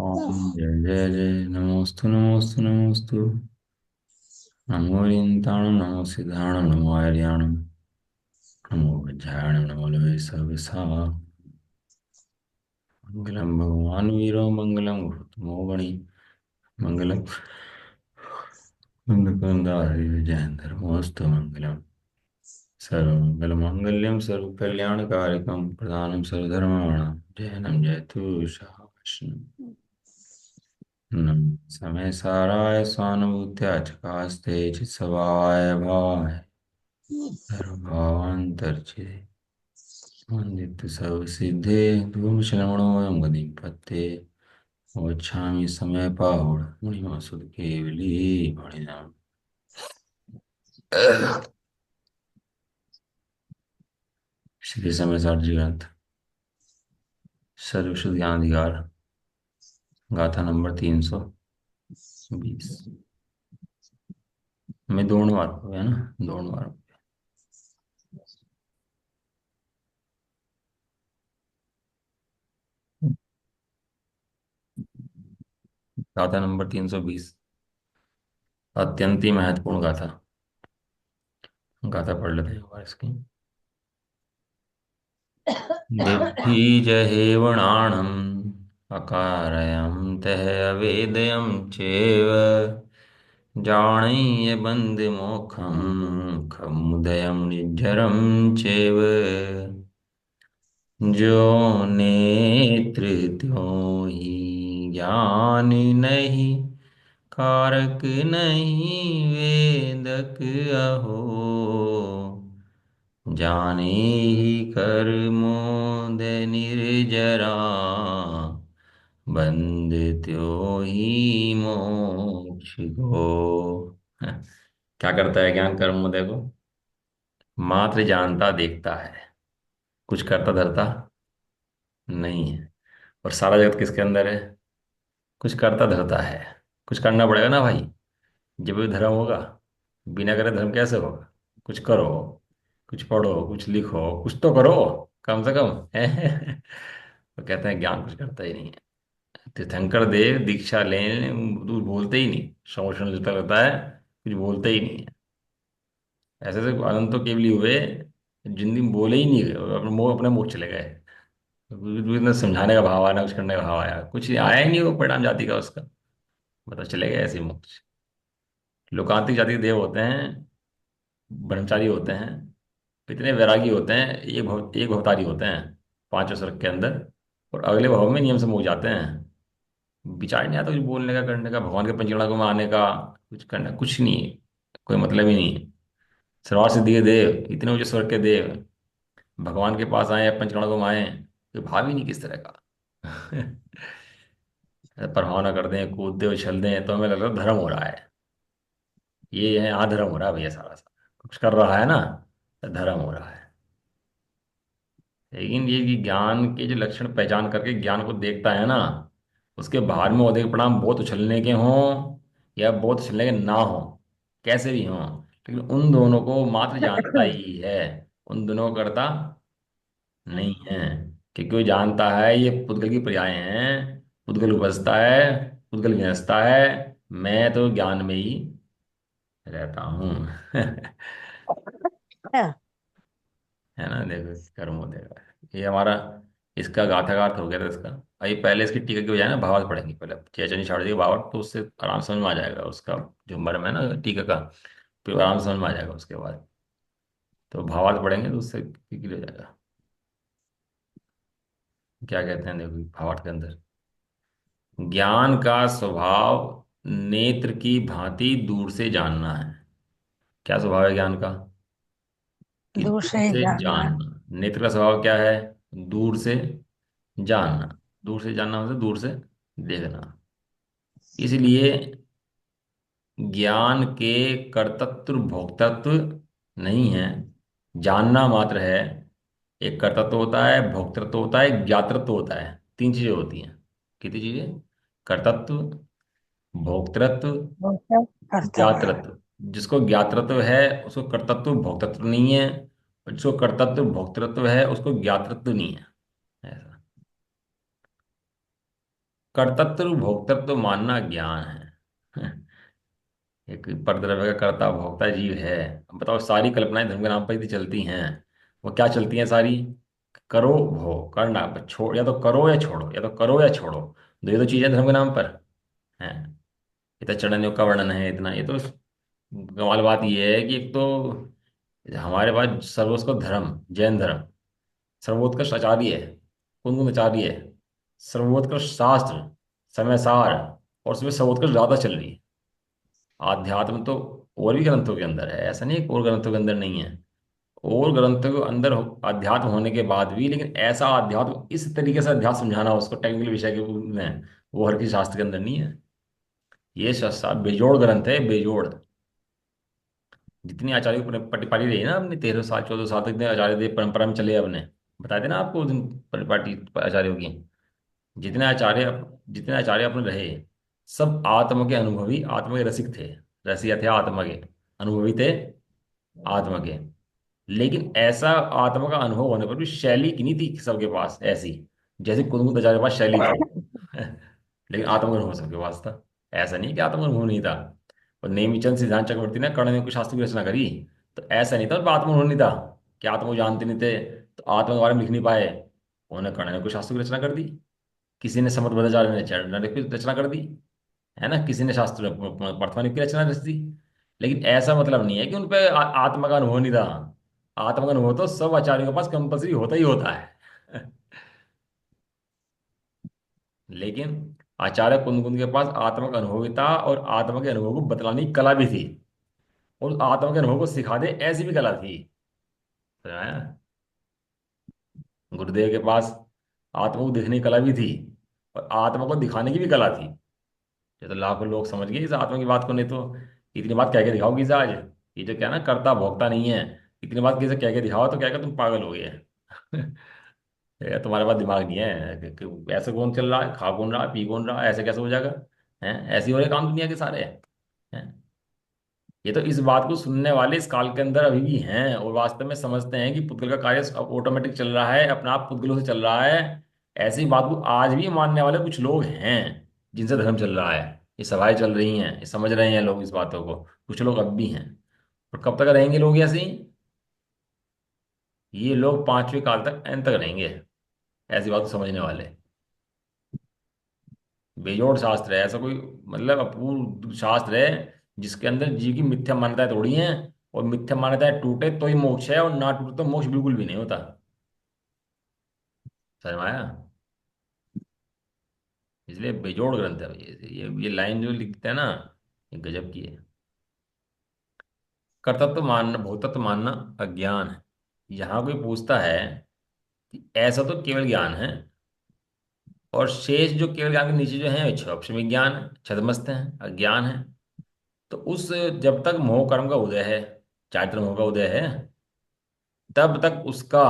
ओम जय जय जय नमोस्तु नमोस्तु नमोस्तु। नमो रिंताणं नमो सिद्धाणं नमो आर्याणं नमो वज्रायणं नमो लवे सर्वसा। मंगलम भगवान वीरो मंगलम गौतमो गणि मंगलम मंदकंदाहरि विजयेंद्र मोस्तु मंगलम सर्वमंगलमांगल्यं सर्वकल्याणकारकं प्रधानं सर्वधर्माणां जयनं जयतु शासनं। समय साराय स्वानुभूत्या चकास्ते चित्स्वभावाय भावाय सर्वभावान्तर्चिते वन्दित सर्वसिद्धे धूमश्रवणोऽयं गतिपते वक्षामि समयपाहुड मुनिमासुद केवली मणिनाम। श्री समय सारजी ग्रंथ सर्वश्रुत ज्ञान अधिकार गाथा नंबर 320 में दोनों बार हो गया ना, दोनों बार। गाथा नंबर 320 अत्यंत ही महत्वपूर्ण गाथा। गाथा पढ़ लेते हैं एक बार इसकी। दिग्बीजहेवणाणम् अकारयं तः अवेदयं चैव जानीय बन्धमोक्षं खमुदयं निज्जरं चैव जो नेत्र त्यों ही ज्ञान नहीं कारक नहीं वेदक अहो जाने ही कर्मोद निर्जरा बंद त्यो ही मोक्ष को। क्या करता है ज्ञान कर्मोदय को? मात्र जानता देखता है, कुछ करता धरता नहीं है। और सारा जगत किसके अंदर है? कुछ करता धरता है। कुछ करना पड़ेगा ना भाई, जब भी धर्म होगा। बिना करे धर्म कैसे होगा? कुछ करो, कुछ पढ़ो, कुछ लिखो, कुछ तो करो कम से कम। तो कहते हैं ज्ञान कुछ करता ही नहीं है। तीर्थंकर देव दीक्षा लेने कुछ बोलते ही नहीं, समोषण जता रहता है, कुछ बोलते ही नहीं है। ऐसे ऐसे अनंत तो केवली हुए जिंदगी में बोले ही नहीं गए, अपने मुख चले गए। कुछ ना समझाने का भाव आया ना कुछ करने का भाव आया, कुछ आया ही नहीं वो परिणाम जाति का उसका। बता चले गए ऐसे ही मोक्ष। लोकांतिक जाति के देव होते हैं, ब्रह्मचारी होते हैं, इतने वैरागी होते हैं, एक भवतारी होते हैं 5 वर्ष के अंदर, और अगले भाव में नियम से मुक जाते हैं। विचार नहीं आता कुछ बोलने का, करने का, भगवान के पंचगणा में आने का, कुछ करना कुछ नहीं है। कोई मतलब ही नहीं है। सर्वार सिद्धि के देव, इतने ऊंचे स्वर्ग के देव भगवान के पास आए, पंचगणा में आए, तो भाव ही नहीं किस तरह का। प्रभावना कर दें, कूद दे, उछल दें, तो हमें लग रहा है धर्म हो रहा है। ये है, हाँ धर्म हो रहा है भैया, सारा सारा कुछ कर रहा है ना, तो धर्म हो रहा है। लेकिन ये कि ज्ञान के जो लक्षण पहचान करके ज्ञान को देखता है ना, उसके बाहर में उदय परिणाम बहुत उछलने के हों या बहुत उछलने के ना हो, कैसे भी हों, लेकिन उन दोनों को मात्र जानता ही है। उन दोनों को करता नहीं है। क्योंकि वो जानता है ये पुद्गल की पर्याय हैं। पुद्गल उपजता है, पुद्गल विनसता है, मैं तो ज्ञान में ही रहता हूँ। है ना, देखो कर्म हो देगा। ये हमारा इसका गाथागार हो गया था इसका। अभी पहले इसकी टीका की बजाय ना भावार्थ पढ़ेंगे, पहले चैतन्य छाड़ देगा भावार्थ, तो उससे आराम समझ में आ जाएगा उसका जो मर्म है ना टीका का, फिर आराम समझ में आ जाएगा उसके बाद। तो भावार्थ पढ़ेंगे तो उससे क्लियर हो जाएगा। क्या कहते हैं देखो भावार्थ के अंदर, ज्ञान का स्वभाव नेत्र की भांति दूर से जानना है। क्या स्वभाव है ज्ञान का? कि दूर दूर से ही से जानना है। जानना। नेत्र का स्वभाव क्या है? दूर से जानना। दूर से जानना मतलब दूर से देखना। इसलिए ज्ञान के कर्तृत्व भोक्तृत्व नहीं है, जानना मात्र है। एक कर्तृत्व होता है, भोक्तृत्व होता है, ज्ञातृत्व होता है। 3 चीजें होती हैं। कितनी चीजें? कर्तृत्व, भोक्तृत्व, वो सब कर्तव्य है। ज्ञातृत्व। जिसको ज्ञातृत्व है उसको कर्तृत्व भोक्तृत्व नहीं है, और जिसको कर्तृत्व भोक्तृत्व है उसको ज्ञातृत्व नहीं है। ऐसा। कर्तृत्व भोक्तृत्व मानना ज्ञान है। एक परद्रव्य का कर्ता भोक्ता जीव है। अब बताओ, सारी कल्पनाएं धर्म के नाम पर यदि चलती हैं, वो क्या चलती हैं सारी? करो भो करना, बस छोड़, या तो करो या छोड़ो, या तो करो या छोड़ो। दो ये तो चीजें धर्म के नाम पर हैं। इतना चरण योग का वर्णन है, इतना ये तो कमाल बात ये है कि एक तो हमारे पास सर्वोत्कृष्ट धर्म, जैन धर्म, सर्वोत्कृष्ट आचार्य है, कौन कौन आचार्य है, सर्वोत्कृष्ट शास्त्र, समय सार, और उसमें सर्वोत्कृष्ट गाथा चल रही है। आध्यात्म तो और भी ग्रंथों के अंदर है, ऐसा नहीं है कि और ग्रंथों के अंदर नहीं है। और ग्रंथों के अंदर अध्यात्म होने के बाद भी, लेकिन ऐसा अध्यात्म, इस तरीके से अध्यात्म समझाना उसको टेक्निकल विषय के रूप में, वो हर किसी शास्त्र के अंदर नहीं है। ये शास्त्र बेजोड़ ग्रंथ है, बेजोड़। जितनी आचार्य परिपाटी रही है ना अपनी 13 साल 14 साल तक, जितने आचार्य देव परंपरा में चले अपने, बताए थे ना आपको उस दिन परिपाटी आचार्यों की। जितने आचार्य जितने आचार्य अपने रहे, सब आत्म के अनुभवी, आत्म के रसिक थे। रसिया थे आत्मा के, अनुभवी थे आत्मा के। लेकिन ऐसा आत्मा का अनुभव होने पर भी शैली की नहीं थी सबके पास ऐसी, जैसे कुदमुत आचार्य के पास शैली थी। लेकिन आत्मा का अनुभव सबके पास था। ऐसा नहीं कि आत्मा का अनुभव नहीं था। और नेमीचंद सिद्धांत चक्रवर्ती ने कर्ण ने कुछ शास्त्र की रचना करी, तो ऐसा नहीं था उनका आत्मा अनुभव नहीं था, कि आत्मा को जानते नहीं थे तो आत्मा के बारे में लिख नहीं पाए। उन्होंने कर्ण ने कुछ शास्त्र की रचना कर दी। किसी ने समर्थ भट्टाचार्य ने चरण की रचना कर दी, है ना, किसी ने शास्त्र वर्तमान की रचना रच दी। लेकिन ऐसा मतलब नहीं है कि उन पे आत्मा का अनुभव नहीं था। आत्मा का अनुभव तो सब आचार्यों के पास कंपल्सरी होता ही होता है। लेकिन आचार्य कुंद के पास आत्मा का अनुभव भी था, और आत्मा के अनुभव को बतलाने की कला भी थी, और आत्मा के अनुभव को सिखा दे ऐसी भी कला थी। समझ आया? गुरुदेव के पास आत्मा को देखने की कला भी थी, और आत्मा को दिखाने की भी कला थी। ये तो लाखों लोग समझ गए इस आत्मा की बात को, नहीं तो इतनी बात कह के दिखाओ किसे आज। ये जो क्या ना, करता भोगता नहीं है, इतनी बात किसे कह के दिखाओ तो क्या क्या तुम पागल हो गए। ये तुम्हारे पास दिमाग नहीं है कि ऐसे कौन चल रहा है, खा कौन रहा है, पी कौन रहा है, ऐसे कैसे हो जाएगा? हैं, ऐसे ही हो रहे काम दुनिया के सारे हैं। ये तो इस बात को सुनने वाले इस काल के अंदर अभी भी हैं, और वास्तव में समझते हैं कि पुद्गल का कार्य अब ऑटोमेटिक चल रहा है, अपना आप पुद्गलों से चल रहा है। ऐसी बात को आज भी मानने वाले कुछ लोग हैं, जिनसे धर्म चल रहा है। ये सभाएं चल रही हैं, ये समझ रहे हैं लोग इस बातों को। कुछ लोग अब भी हैं। और कब तक रहेंगे लोग ऐसे ही? ये लोग पांचवें काल तक, अंत तक रहेंगे ऐसी बात को समझने वाले। बेजोड़ शास्त्र है ऐसा कोई, मतलब अपूर्व शास्त्र है, जिसके अंदर जीव की मिथ्या मान्यताएं तोड़ी हैं। और मिथ्या मान्यताएं टूटे तो ही मोक्ष है, और ना टूटे तो मोक्ष बिल्कुल भी नहीं होता। समझ में आया? इसलिए बेजोड़ ग्रंथ है भाई। ये लाइन जो लिखते हैं ना, ये गजब की है। कर्तृत्व मानना, भोक्तत्व मानना अज्ञान है। यहाँ कोई पूछता है कि ऐसा तो केवल ज्ञान है, और शेष जो केवल ज्ञान के नीचे जो है क्षोभ विज्ञान है, छदमस्त है, अज्ञान है। तो उस, जब तक मोह कर्म का उदय है, चारित्र मोह का उदय है, तब तक उसका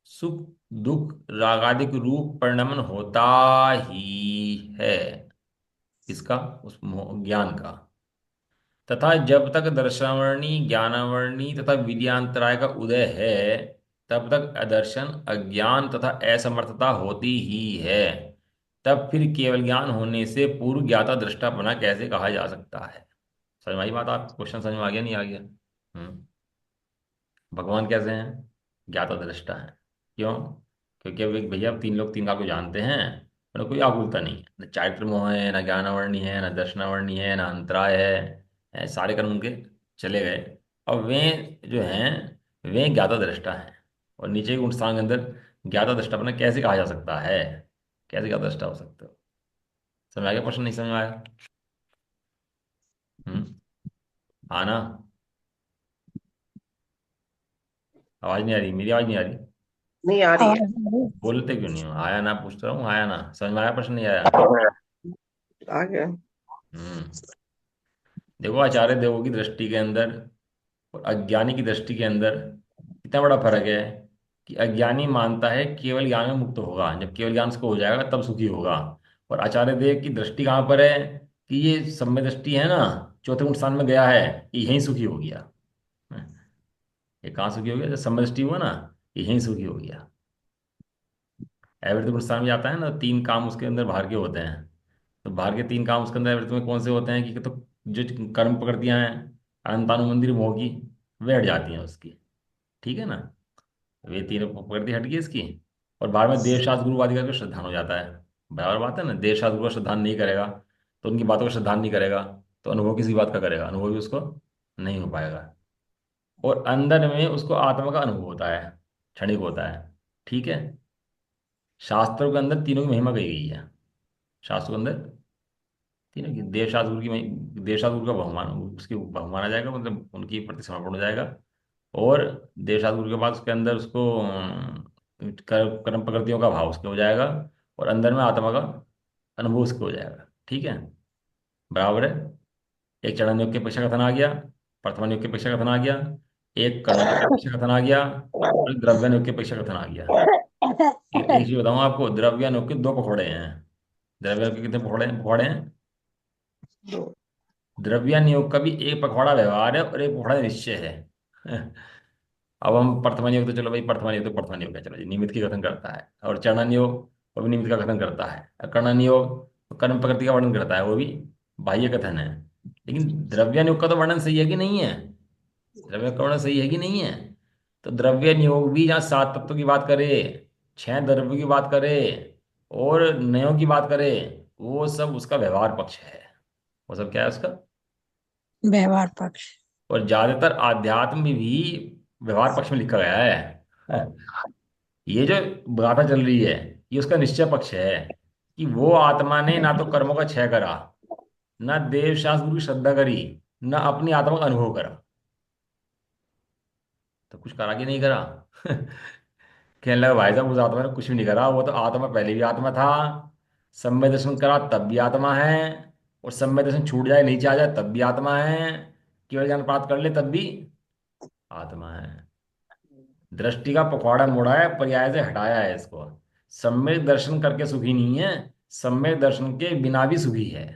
सुख दुख रागादिक रूप परिणमन होता ही है। इसका, उस ज्ञान का। तथा जब तक दर्शनावरणी ज्ञानावरणी तथा विद्यांतराय का उदय है, तब तक अदर्शन अज्ञान तथा असमर्थता होती ही है। तब फिर केवल ज्ञान होने से पूर्व ज्ञाता दृष्टापना कैसे कहा जा सकता है? समझ में आई बात? आप क्वेश्चन समझ में आ गया, नहीं आ गया? भगवान कैसे हैं? ज्ञाता दृष्टा है। क्यों? क्योंकि अब एक भैया, अब तीन लोग तीन काल को जानते हैं, उन्हें कोई आकुलता नहीं है, न चारित्र मोह है, न ज्ञानावरणी है, न दर्शनावरणी है, न अंतराय है, सारे कर्म उनके चले गए। अब वे जो हैं, वे ज्ञाता दृष्टा हैं। और नीचे के स्थान के अंदर ज्ञाता दृष्टा अपना कैसे कहा जा सकता है? कैसे ज्ञाता दृष्टा हो सकते हो? समझ आ गया प्रश्न, नहीं समझ में आया? हम्म। हाँ ना? आवाज नहीं आ रही? मेरी आवाज नहीं आ रही? नहीं आ रही है। आवाज नहीं। बोलते क्यों नहीं हो? आया ना पूछ रहा हूँ, आया ना? समझ में आया प्रश्न, नहीं आया? आ गया। हम्म। देखो, आचार्य देवों की दृष्टि के अंदर और अज्ञानी की दृष्टि के अंदर इतना बड़ा फर्क है, कि अज्ञानी मानता है केवल ज्ञान में मुक्त होगा, जब केवल ज्ञान उसको हो जाएगा तब सुखी होगा। और आचार्य देव की दृष्टि कहाँ पर है? कि ये सम्य दृष्टि है ना, चौथे गुण स्थान में गया है, कि यहीं सुखी हो गया। ये कहाँ सुखी हो गया? जब सम्य दृष्टि हुआ ना, यहीं सुखी हो गया। एवृत्ति पुरस्कार में आता है ना, तीन काम उसके अंदर बाहर के होते हैं। तो बाहर के तीन काम उसके अंदर एवृत्ति में कौन से होते हैं कि तो जो कर्म प्रकृतियां हैं अनंतानुबंधी मोह की, वे हट जाती हैं उसकी। ठीक है ना। वे तीनों प्रकृति हट गई इसकी। और बाद में देव शास्त्र गुरु आदि का श्रद्धान हो जाता है। बराबर बात है ना, देव शास्त्र गुरु का श्रद्धान नहीं करेगा तो उनकी बातों का श्रद्धान नहीं करेगा, तो अनुभव किसी बात का करेगा, अनुभव भी उसको नहीं हो पाएगा। और अंदर में उसको आत्मा का अनुभव होता है, क्षणिक होता है। ठीक है। शास्त्रों के अंदर तीनों की महिमा कही गई है। शास्त्रों के अंदर तीनों की, देव शास्त्र गुरु की देव शास्त्र गुरु का बहुमान, उसकी बहु माना जाएगा, मतलब उनकी प्रति समर्पण हो जाएगा। और देव शास्त्र गुरु के बाद उसके अंदर उसको कर्म प्रकृतियों का भाव उसके हो जाएगा। और अंदर में आत्मा का अनुभव उसके हो जाएगा। ठीक है। बराबर है। एक चरण योग की अपेक्षा कथन आ गया, प्रथमा योग की अपेक्षा कथन आ गया, एक कर्ण योग की अपेक्षा कथन आ गया, और द्रव्य योग की अपेक्षा कथन आ गया। लेकिन एक चीज बताऊं आपको, द्रव्य योग के दो पकौड़े हैं। द्रव्य योग के कितने पकौड़े पकौड़े हैं? दो। द्रव्य योग का भी एक पखवाड़ा व्यवहार है और एक पखवाड़ा निश्चय है। अब हम प्रथमा योग, तो चलो भाई प्रथमा योग तो प्रथमा योग है, चलो जी, निमित्त की कथन करता है। और चरणन योग वो भी निमित्त का कथन करता है। और कर्णन योग तो कर्म प्रकृति का वर्णन करता है, वो भी बाह्य कथन है। लेकिन द्रव्य योग का तो वर्णन सही है कि नहीं है? द्रव्य का वर्णन सही है कि नहीं है? तो द्रव्य योग भी जहाँ सात तत्वों की बात करे, छह द्रव्यों की बात करे, और नयों की बात करे, वो सब उसका व्यवहार पक्ष है। वो सब क्या है उसका? व्यवहार पक्ष। और ज्यादातर आध्यात्म में भी व्यवहार पक्ष में लिखा गया है। ये जो गाथा चल रही है, ये उसका निश्चय पक्ष है कि वो आत्मा ने ना तो कर्मों का क्षय करा, ना देव शास्त्र गुरु की श्रद्धा करी, ना अपनी आत्मा का अनुभव करा। तो कुछ करा कि नहीं करा? कहने लगा भाई साहब, उस आत्मा ने कुछ भी नहीं करा, वो तो आत्मा पहले भी आत्मा था। सम्यक दर्शन करा तब भी आत्मा है, और सम्यक दर्शन छूट जाए नीचे आ जाए तब भी आत्मा है, केवल ज्ञान प्राप्त कर ले तब भी आत्मा है। दृष्टि का पखवाड़ा मोड़ा है, पर्याय से हटाया है इसको। सम्यक दर्शन करके सुखी नहीं है, सम्यक दर्शन के बिना भी सुखी है।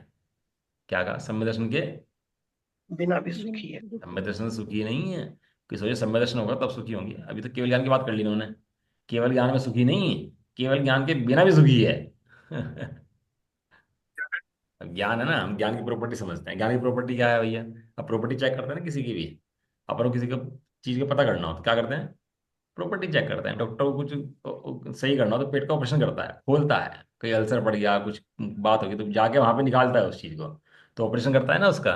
क्या कहा? सम्यक दर्शन के बिना भी सुखी है। सम्यक दर्शन से सुखी नहीं है। कि सोचे सम्यक दर्शन होगा तब सुखी होंगे, अभी तो केवल ज्ञान की बात कर ली इन्होंने। केवल ज्ञान में सुखी नहीं, केवल ज्ञान के बिना भी सुखी है। अब ज्ञान है ना, हम ज्ञान की प्रॉपर्टी समझते हैं। ज्ञान की प्रॉपर्टी क्या है भैया? अब प्रॉपर्टी चेक करते हैं ना किसी की भी। अपन को किसी का चीज का पता करना हो तो क्या करते हैं? प्रॉपर्टी चेक करते हैं। डॉक्टर को कुछ सही करना हो तो पेट का ऑपरेशन करता है, खोलता है, कोई अल्सर पड़ गया, कुछ बात होगी तो जाके वहां पे निकालता है उस चीज को, तो ऑपरेशन करता है ना उसका।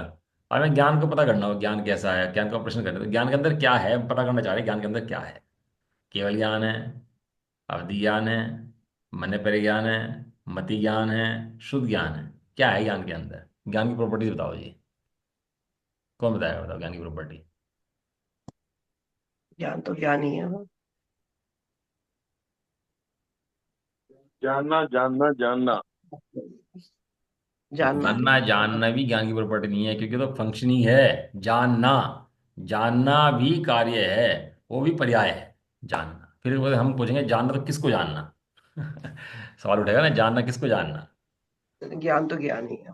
और हमें ज्ञान को पता करना हो, ज्ञान कैसा है, ज्ञान का ऑपरेशन करना है, तो ज्ञान के अंदर क्या है हम पता करना चाह रहे हैं, ज्ञान के अंदर क्या है। केवल ज्ञान है, अवधि ज्ञान है, मन पर ज्ञान है, मति ज्ञान है, शुद्ध ज्ञान है। क्या है ज्ञान के अंदर? ज्ञान की प्रॉपर्टीज बताओ जी। कौन बताएगा? बताओ ज्ञान की प्रॉपर्टी। ज्ञान तो ज्ञान ही है। जानना जानना जानना। जानना भी। जानना जानना भी ज्ञान की प्रॉपर्टी नहीं है, क्योंकि तो फंक्शनिंग है। जानना, जानना भी कार्य है, वो भी पर्याय है। जानना, फिर वो हम पूछेंगे जानना तो किसको जानना? सवाल उठेगा ना, जानना किसको जानना? ज्ञान तो ज्ञान ही है।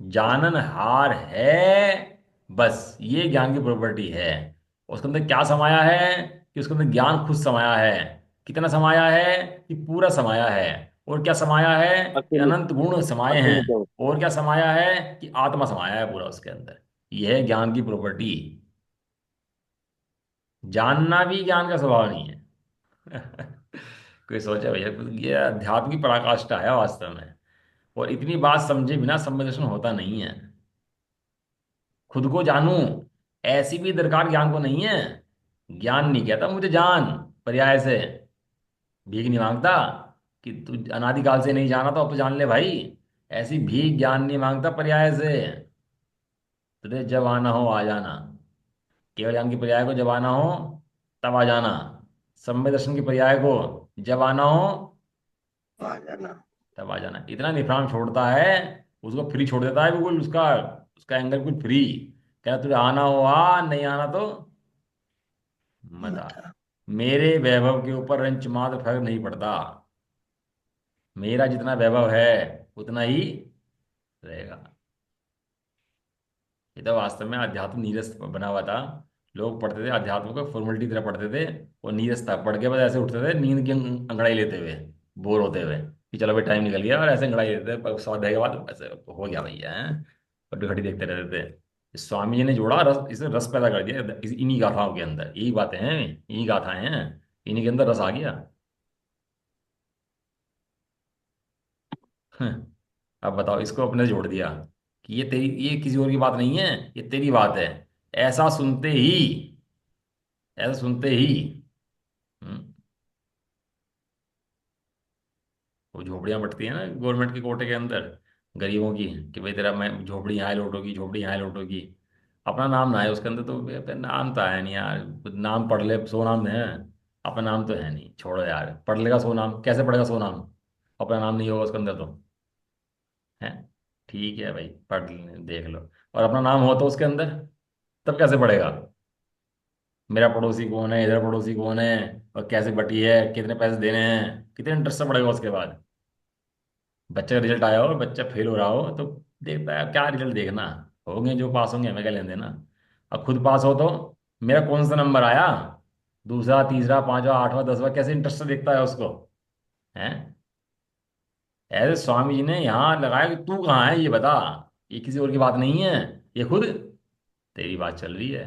जाननहार है, बस ये ज्ञान की प्रॉपर्टी है। उसके अंदर क्या समाया है? कि उसके अंदर ज्ञान खुद समाया है। कितना समाया है? कि पूरा समाया है। और क्या समाया है? कि असीमित। अनंत गुण समाये हैं। असीमित है। और क्या समाया है? कि आत्मा समाया है पूरा उसके अंदर। यह है ज्ञान की प्रॉपर्टी। जानना भी ज्ञान का स्वभाव नहीं है। कोई सोचा भैया, ये अध्यात्म की पराकाष्ठा है वास्तव में। और इतनी बात समझे बिना सम्मेलन होता नहीं है। खुद को जानूं, ऐसी भी दरकार ज्ञान को नहीं है। ज्ञान नहीं कहता मुझे जान, पर्याय से भीख नहीं मांगता कि तू अनादिकाल से नहीं जाना तो अब तो जान ले भाई। ऐसी भीख ज्ञान नहीं मांगता पर्याय से। तुझे जब आना हो आ जाना। केवल ज्ञान की पर्याय को जब आना हो तब आ जाना। सम्य दर्शन की पर्याय को जब आना हो आ जाना। तब आ जाना। इतना निफाम छोड़ता है, उसको फ्री छोड़ देता है बिल्कुल। उसका उसका एंगल बिल्कुल फ्री। क्या तुझे आना हो आ, नहीं आना तो मत आ। बता। मेरे वैभव के ऊपर रंच मात्र फर्क नहीं पड़ता। मेरा जितना वैभव है उतना ही रहेगा। ये तो वास्तव में अध्यात्म नीरस बना हुआ था लोग पढ़ते थे अध्यात्म को फॉर्मेलिटी तरह पढ़ते थे, और नीरस था, पढ़ के बस ऐसे उठते थे नींद की अंगड़ाई लेते हुए, बोर होते हुए कि चलो भाई टाइम निकल गया, और ऐसे अंगड़ाई लेते थे स्वाध्याय के बाद, ऐसे हो गया भैया है, कटी खटी देखते रहते थे। स्वामी जी ने जोड़ा रस, इसे रस पैदा कर दिया इन्हीं गाथाओं के अंदर, यही बातें हैं, यही गाथाएं हैं, इन्हीं के अंदर रस आ गया। अब बताओ, इसको अपने से जोड़ दिया कि ये तेरी, ये किसी और की बात नहीं है, ये तेरी बात है। ऐसा सुनते ही, ऐसा सुनते ही, हम्म, वो झोपड़ियां बंटती हैं ना गवर्नमेंट के कोटे के अंदर गरीबों की, कि भाई तेरा मैं झोपड़ी यहाँ लौटोगी, झोपड़ी यहाँ लौटोगी, अपना नाम ना है उसके अंदर, तो बे नाम तो है नहीं यार, नाम पढ़ ले, सो नाम है, अपना नाम तो है नहीं, छोड़ो यार, पढ़ लेगा सो नाम, कैसे पढ़ेगा सो नाम, अपना नाम नहीं होगा उसके अंदर तो, है। ठीक है भाई, पढ़ देख लो, और अपना नाम हो तो उसके अंदर, तब कैसे पढ़ेगा, मेरा पड़ोसी कौन है, इधर पड़ोसी कौन है, और कैसे बटी है, कितने पैसे देने हैं, कितने इंटरेस्ट से पड़ेगा उसके बाद। बच्चे का रिजल्ट आया हो, बच्चा फेल हो रहा हो, तो देखता है क्या रिजल्ट देखना, होंगे जो पास होंगे, हमें क्या लेन देना। अब खुद पास हो तो मेरा कौन सा नंबर आया, दूसरा, तीसरा, पांचवा, आठवां, दसवां, कैसे इंटरेस्ट से देखता है उसको, है। ऐसे स्वामी जी ने यहाँ लगाया कि तू कहाँ है ये बता, ये किसी और की बात नहीं है, ये खुद तेरी बात चल रही है।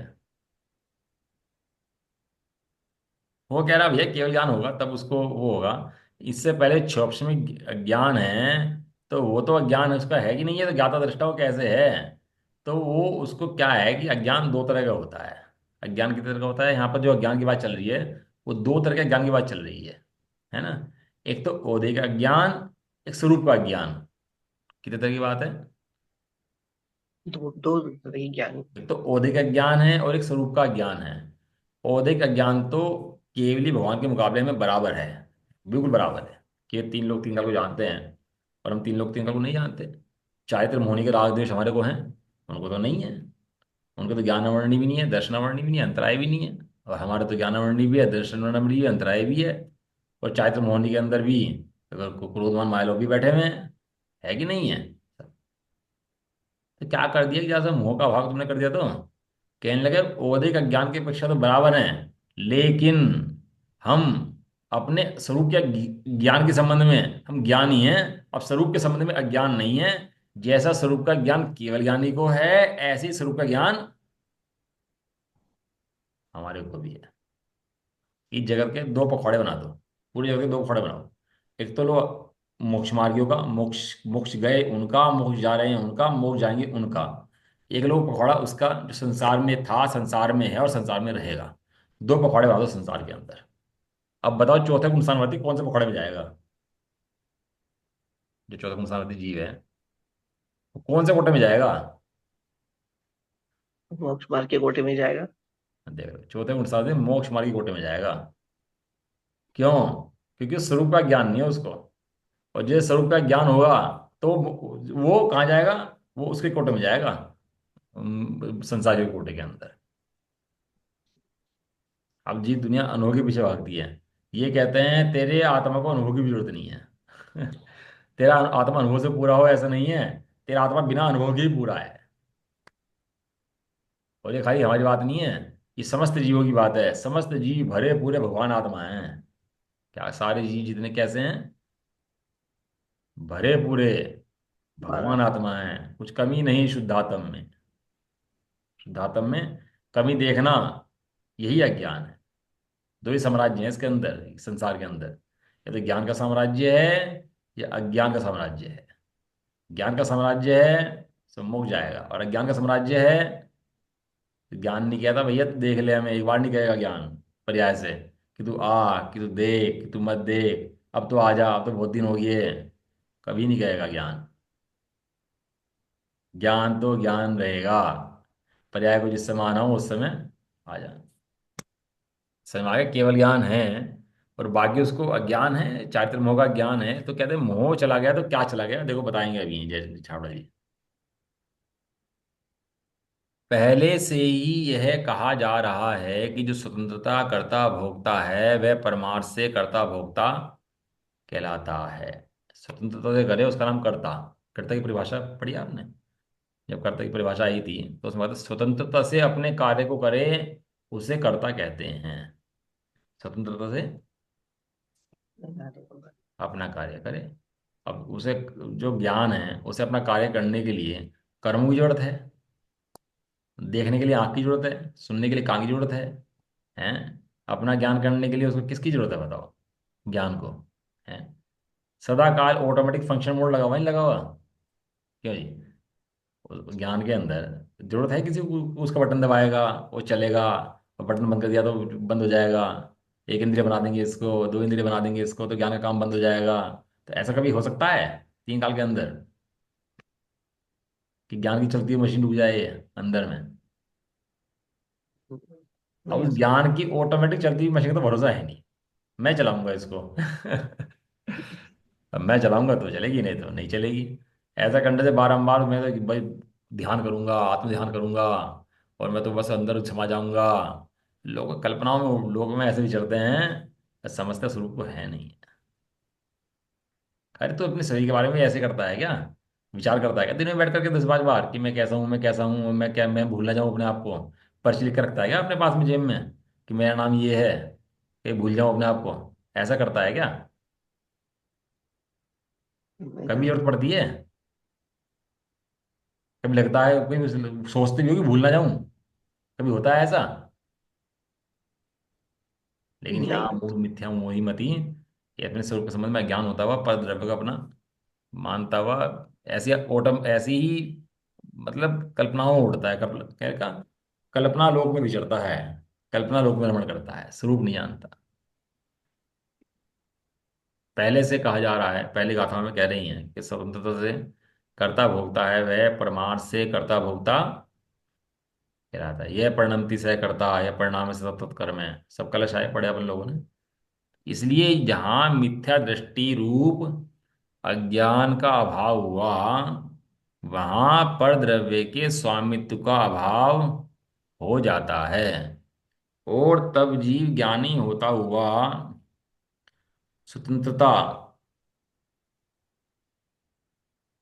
वो कह रहा भैया केवल ज्ञान होगा तब उसको वो होगा, इससे पहले क्षोभ में ज्ञान है, तो वो तो अज्ञान उसका है कि नहीं है, तो ज्ञाता दृष्टा वो कैसे है। तो वो उसको क्या है कि अज्ञान दो तरह का होता है। अज्ञान कितने तरह का होता है, यहाँ पर जो अज्ञान की बात चल रही है, वो दो तरह के अज्ञान की बात चल रही है ना। एक तो ओदे का ज्ञान, एक स्वरूप का ज्ञान। कितने तरह की बात है, दो दो रही ज्ञानी। एक तो औधिक ज्ञान है और एक स्वरूप का ज्ञान है। औधिक ज्ञान तो केवली भगवान के मुकाबले में बराबर है, बिल्कुल बराबर है, कि ये तीन लोग तीन काल को जानते हैं, और हम तीन लोग तीन काल को नहीं जानते। चारित्र मोहिनी के राग द्वेष हमारे को हैं, उनको तो नहीं है। उनको तो ज्ञानावरणी भी नहीं है, दर्शनावरणी भी नहीं है, अंतराय भी नहीं है। और हमारे तो ज्ञानावरणी भी है, दर्शनावरणी भी है, अंतराय भी है। और चारित्र मोहिनी के अंदर भी अगर क्रोधवान माया लोग भी बैठे हुए हैं, है कि नहीं है। तो क्या कर दिया कि जैसे मोह का भाग तुमने कर दिया, तो कहने लगे औधिक अज्ञान की अपेक्षा तो बराबर हैं, लेकिन हम अपने स्वरूप के ज्ञान के संबंध में हम ज्ञानी हैं, अब स्वरूप के संबंध में अज्ञान नहीं है। जैसा स्वरूप का ज्ञान केवल ज्ञानी को है, ऐसे ही स्वरूप का ज्ञान हमारे को भी है। इस जगत के दो पखवाड़े बना दो, पूरी जगत के दो पखवाड़े बनाओ। एक तो लो मोक्ष मार्गियों का, मोक्ष मोक्ष गए उनका, मोक्ष जा रहे हैं उनका, मोक्ष जाएंगे उनका। एक लो पखवाड़ा उसका जो संसार में था, संसार में है और संसार में रहेगा। दो पखवाड़े बना दो संसार के अंदर। अब बताओ चौथे इंसानवादी कौन से पखवाड़े में जाएगा, जो चौथा इंसानवादी जीव है वो कौन से कोटे में जाएगा। मोक्ष मार्ग के कोटे में जाएगा। देखो चौथे इंसानवादी मोक्ष मार्ग के कोटे में जाएगा। क्यों, क्योंकि स्वरूप का ज्ञान नहीं है उसको, और जिस स्वरूप का ज्ञान होगा तो वो कहाँ जाएगा, वो उसके कोटे में जाएगा, संसारियों के कोटे के अंदर। अब जी दुनिया अनुभव के पीछे भागती है, ये कहते हैं तेरे आत्मा को अनुभव की भी जरूरत नहीं है। तेरा आत्मा अनुभव से पूरा हो ऐसा नहीं है, तेरा आत्मा बिना अनुभव के ही पूरा है। और ये खाली हमारी बात नहीं है, ये समस्त जीवों की बात है, समस्त जीव भरे पूरे भगवान आत्मा हैं। क्या सारे जीव जितने कैसे हैं, भरे पूरे भगवान बारह। आत्मा हैं, कुछ कमी नहीं शुद्धात्म में। शुद्धात्म में कमी देखना, यही अज्ञान है। दो ही साम्राज्य हैं इसके अंदर, संसार के अंदर, या तो ज्ञान का साम्राज्य है या अज्ञान का साम्राज्य है। ज्ञान का साम्राज्य है तो मुक जाएगा, और अज्ञान का साम्राज्य है तो ज्ञान नहीं कहता भैया तू देख ले, हमें एक बार नहीं कहेगा ज्ञान पर्याय से कि तू आ, कि तू देख, कि तू मत देख, अब तो आ जा, अब तो बहुत दिन हो गए, कभी नहीं कहेगा ज्ञान। ज्ञान तो ज्ञान रहेगा, पर्याय को जिस समय आना हो उस समय आ जा। समय आगे केवल ज्ञान है, और बाकी उसको अज्ञान है, चारित्र मोह का ज्ञान है, तो कहते हैं मोह चला गया तो क्या चला गया, देखो बताएंगे अभी जय छाबड़ा जी। पहले से ही यह कहा जा रहा है कि जो स्वतंत्रता कर्ता भोक्ता है वह परमार्थ से कर्ता भोक्ता कहलाता है। स्वतंत्रता से करे उसका नाम कर्ता। कर्ता की परिभाषा पढ़ी आपने, जब कर्ता की परिभाषा आई थी तो उसमें बात है, स्वतंत्रता से अपने कार्य को करे उसे कर्ता कहते हैं। स्वतंत्रता से मैं देखूंगा। अपना कार्य करे। अब उसे, जो ज्ञान है उसे अपना कार्य करने के लिए कर्म की जरूरत है। देखने के लिए आंख की जरूरत है, सुनने के लिए कान की जरूरत है। अपना ज्ञान करने के लिए उसको किसकी जरूरत है बताओ? ज्ञान को। है। सदा काल ऑटोमेटिक फंक्शन मोड लगा हुआ, नहीं लगा हुआ? क्यों जी? उस ज्ञान के अंदर जरूरत है किसी को, उसका बटन दबाएगा वो चलेगा, और बटन बंद कर दिया तो बंद हो जाएगा। एक इंद्रिय बना देंगे इसको, दो इंद्रिय बना देंगे इसको, तो ज्ञान का काम बंद हो जाएगा। तो ऐसा कभी हो सकता है 3 साल के अंदर कि ज्ञान की चलती हुई मशीन डूब जाए अंदर में? अब नहीं उस हो सकता। ज्ञान की ऑटोमेटिक चलती हुई मशीन का तो भरोसा है नहीं। मैं चलाऊंगा इसको अब मैं चलाऊंगा तो चलेगी, नहीं तो नहीं चलेगी। ऐसा करने से बारंबार मैं तो भाई ध्यान करूंगा, आत्म ध्यान करूंगा, और मैं तो बस अंदर समा जाऊंगा। लोग कल्पनाओं में, लोग में ऐसे विचरते हैं, समझते स्वरूप को है नहीं। अरे तो अपने शरीर के बारे में ऐसे करता है क्या? विचार करता है क्या दिन में बैठ करके 10 5 बार कि मैं कैसा हूँ, मैं कैसा हूँ, मैं क्या, मैं भूल ना जाऊँ अपने आप को? पर्ची लिख कर रखता है क्या अपने पास में जेब में कि मेरा नाम ये है, कि भूल जाऊँ अपने आप को? ऐसा करता है क्या? नहीं कभी करता। जरूरत पड़ती है? कभी लगता है, कभी सोचते भी हो कि भूल ना जाऊं? कभी होता है ऐसा? लेकिन नहीं यहाँ होता। मूढ़ मिथ्या मोही मति, ये अपने स्वरूप के संबंध में ज्ञान होता हुआ पर द्रव्य का अपना मानता हुआ, ऐसी ऑटम ऐसी ही, मतलब कल्पनाओं में उड़ता है, कल्पना का, कल्पना लोक में विचरता है, कल्पना लोक में रमण करता है, स्वरूप नहीं जानता। पहले से कहा जा रहा है, पहली गाथा में कह रही हैं कि स्वतंत्रता से कर्ता भोक्ता है, वह परमार्थ से कर्ता भोक्ता कहलाता है। यह परिणमति से कर्ता, यह परिणाम से सतत कर्म है, सब कलश आए पढ़े अपन लोगों ने। इसलिए जहां मिथ्या दृष्टि रूप अज्ञान का अभाव हुआ, वहां पर द्रव्य के स्वामित्व का अभाव हो जाता है, और तब जीव ज्ञानी होता हुआ स्वतंत्रता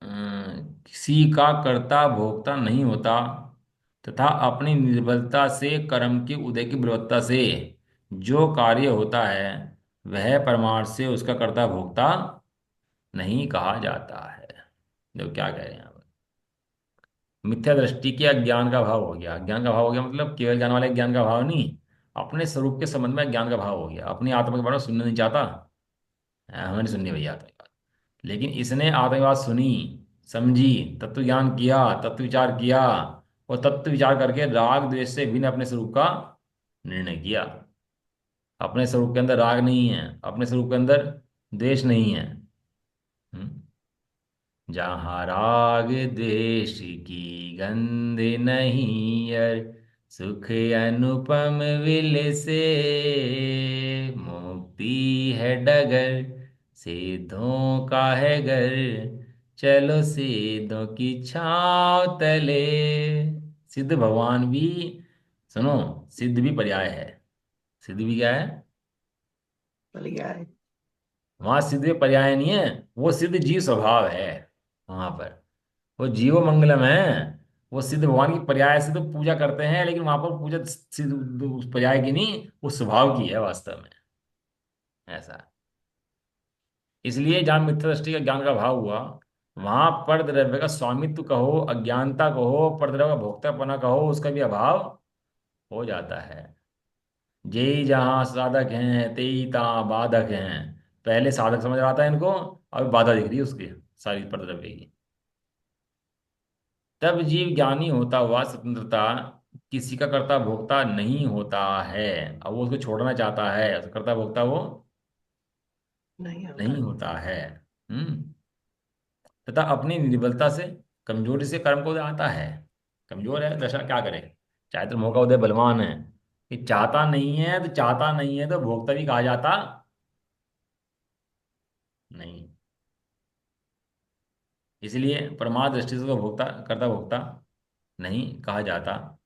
किसी का कर्ता भोक्ता नहीं होता, तथा अपनी निर्बलता से कर्म के उदय की बलवत्ता से जो कार्य होता है वह परमार्थ से उसका कर्ता भोक्ता नहीं कहा जाता है। देखो क्या कह रहे हैं आप। मिथ्या दृष्टि के अज्ञान का भाव हो गया, अज्ञान का भाव हो गया मतलब केवल ज्ञान वाले ज्ञान का भाव नहीं, अपने स्वरूप के संबंध में ज्ञान का भाव हो गया। अपनी आत्मा के बारे में सुनना नहीं चाहता। हमें नहीं सुननी भैया आत्मा की बात। लेकिन इसने आत्मा की बात सुनी, समझी, तत्व ज्ञान किया, तत्व विचार किया, और तत्व विचार करके राग द्वेष से भिन्न अपने स्वरूप का निर्णय किया। अपने स्वरूप के अंदर राग नहीं है, अपने स्वरूप के अंदर द्वेष नहीं है। हम्म? जहाँ राग द्वेष की गंध नहीं अर, सुख अनुपम विल से, मुक्ति है डगर, सिद्धों का है घर, चलो सिद्धों की छाँव तले। सिद्ध भगवान भी, सुनो, सिद्ध भी पर्याय है। सिद्ध भी क्या है? चल गया है। वहां सिद्ध भी पर्याय नहीं है, वो सिद्ध जीव स्वभाव है। वहां पर वो जीव मंगलम है। वो सिद्ध भगवान की पर्याय से तो पूजा करते हैं, लेकिन वहां पर पूजा सिद्ध उस पर्याय की नहीं, उस स्वभाव की है वास्तव में। ऐसा। इसलिए जहां मिथ्या दृष्टि का ज्ञान का भाव हुआ, वहां पर द्रव्य का स्वामित्व कहो, अज्ञानता कहो, पर द्रव्य का भोक्तापना कहो, उसका भी अभाव हो जाता है। जेई जहां साधक हैं तेई तहाँ बाधक हैं। पहले साधक समझ रहा था इनको, अब बाधा दिख रही है उसकी, सारी पर द्रव्य की। तब जीव ज्ञानी होता हुआ स्वतंत्रता किसी का कर्ता भोक्ता नहीं होता है। अब वो उसको छोड़ना चाहता है, तो कर्ता भोक्ता वो नहीं होता। नहीं होता है। हम्म। तथा अपनी निर्बलता से, कमजोरी से कर्म को उदय आता है। कमजोर है दशा, क्या करे? चाहे तो मौका उदय बलवान है, कि चाहता नहीं है तो चाहता नहीं है तो भोक्ता भी कहा जाता नहीं। इसलिए परमार्थ दृष्टि से उसको भोक्ता, कर्ता भोक्ता नहीं कहा जाता।